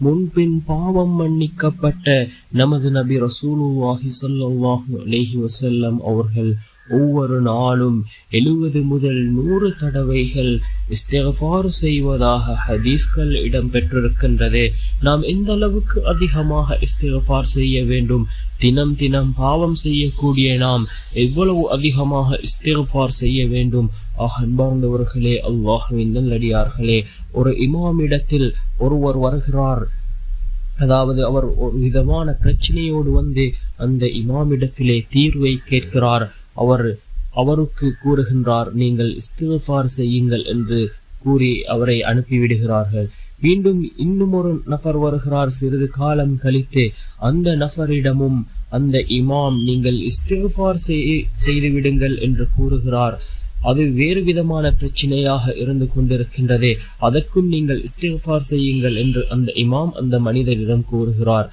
முன்பின் பாவம் மன்னிக்கப்பட்ட நமது நபி ரசூலுல்லாஹி ஸல்லல்லாஹு அலைஹி வஸல்லம் அவர்கள் ஒவ்வொரு நாளும் 70 முதல் 100 தடவைகள் இஸ்திக்ஃபார் செய்வதாக ஹதீஸ்கள் இடம்பெற்றிருக்கின்றது. நாம் எந்த அளவுக்கு அதிகமாக இஸ்திக்ஃபார் செய்ய வேண்டும், தினம் தினம் பாவம் செய்யக்கூடிய நாம் எவ்வளவு அதிகமாக இஸ்திக்ஃபார் செய்ய வேண்டும். அன்பார்ந்தவர்களே, அல்லாஹ்வின் நல்லடியார்களே, ஒரு இமாமிடத்தில் ஒருவர் வருகிறார். அதாவது அவர் ஒரு விதமான பிரச்சனையோடு வந்து அந்த இமாமிடத்திலே தீர்வை கேட்கிறார். அவருக்கு கூறுகின்றார், நீங்கள் இஸ்திக்ஃபார் செய்யுங்கள் என்று கூறி அவரை அனுப்பிவிடுகிறார்கள். மீண்டும் இன்னும் ஒரு நபர் வருகிறார். சிறிது காலம் கழித்து அந்த நபரிடமும் அந்த இமாம் நீங்கள் இஸ்திக்ஃபார் செய்து விடுங்கள் என்று கூறுகிறார். அது வேறு விதமான பிரச்சனையாக இருந்து கொண்டிருக்கின்றதே, அதற்கும் நீங்கள் இஸ்திக்ஃபார் செய்யுங்கள் என்று அந்த இமாம் அந்த மனிதரிடம் கூறுகிறார்.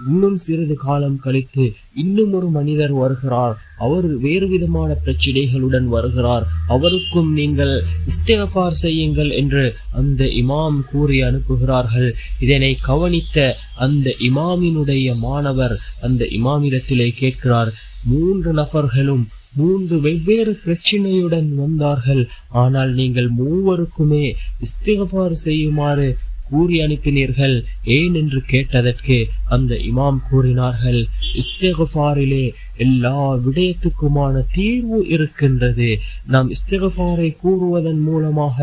இன்னும் சிறிது காலம் கழித்து இன்னும் ஒரு மனிதர் வருகிறார். அவர் வேறு விதமான பிரச்சனைகளுடன் வருகிறார். அவருக்கும் நீங்கள் இஸ்திக்ஃபார் செய்யுங்கள் என்று அந்த இமாம் கூறி அனுப்புகிறார்கள். இதனை கவனித்த அந்த இமாமினுடைய மாணவர் அந்த இமாமிடத்திலே கேட்கிறார், 3 நபர்களும் 3 வெவ்வேறு பிரச்சனையுடன் வந்தார்கள், ஆனால் நீங்கள் மூவருக்குமே இஸ்திக்ஃபார் செய்யுமாறு கூறி அனுப்பினீர்கள், ஏன் என்று கேட்டதற்கு அந்த இமாம் கூறினார்கள், இஸ்திக்ஃபாரிலே எல்லா விடயத்துக்குமான தீர்வு இருக்கின்றது. நாம் இஸ்திக்ஃபாரை கூறுவதன் மூலமாக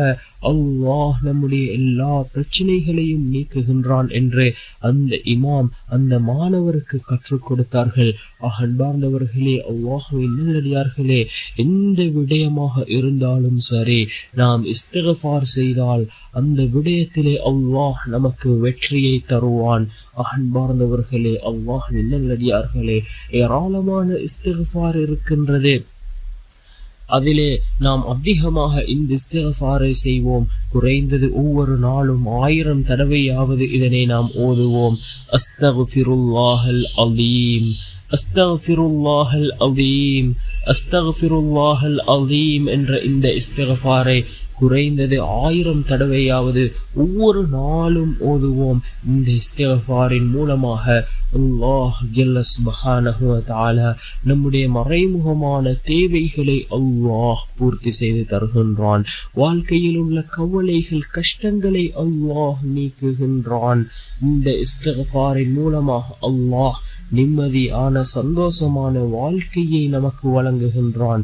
அல்லாஹ் நம்முடைய எல்லா பிரச்சனைகளையும் நீக்குகின்றான் என்று அந்த இமாம் அந்த மாணவருக்கு கற்றுக் கொடுத்தார்கள். அன்பார்ந்தவர்களே, அல்லாஹ்வின் நல்லடியார்களே, எந்த விடயமாக இருந்தாலும் சரி, நாம் இஸ்திக்ஃபார் செய்தால் அந்த விடயத்திலே அல்லாஹ் நமக்கு வெற்றியை தருவான். அன்பார்ந்தவர்களே, அல்லாஹ்வின் நல்லடியார்களே, ஏராளமான இஸ்திக்ஃபார் இருக்கின்றது. அதிலே நாம் அதிகமாக இந்த இஸ்திக்ஃபாரை செய்வோம். குறைந்தது ஒவ்வொரு நாளும் 1000 தடவையாவது இதனை நாம் ஓதுவோம். அஸ்தக்ஃபிருல்லாஹல் அலீம், அஸ்தக்ஃபிருல்லாஹல் அலீம், அஸ்தக்ஃபிருல்லாஹல் அலீம் என்ற இந்த இஸ்திக்ஃபாரை குறைந்தது 1000 தடவையாவது ஒவ்வொரு நாளும் ஓதுவோம். இந்த இஸ்திக்ஃபாரின் மூலமாக அல்லாஹ் ஜல்ல சுப்ஹானஹு வ தஆலா நம்முடைய மறைமுகமான தேவைகளை அல்லாஹ் பூர்த்தி செய்து தருகின்றான். வாழ்க்கையில் உள்ள கவலைகள், கஷ்டங்களை அல்லாஹ் நீக்குகின்றான். இந்த இஸ்திக்ஃபாரின் மூலமாக அல்லாஹ் நிம்மதியான சந்தோஷமான வாழ்க்கையை நமக்கு வழங்குகின்றான்.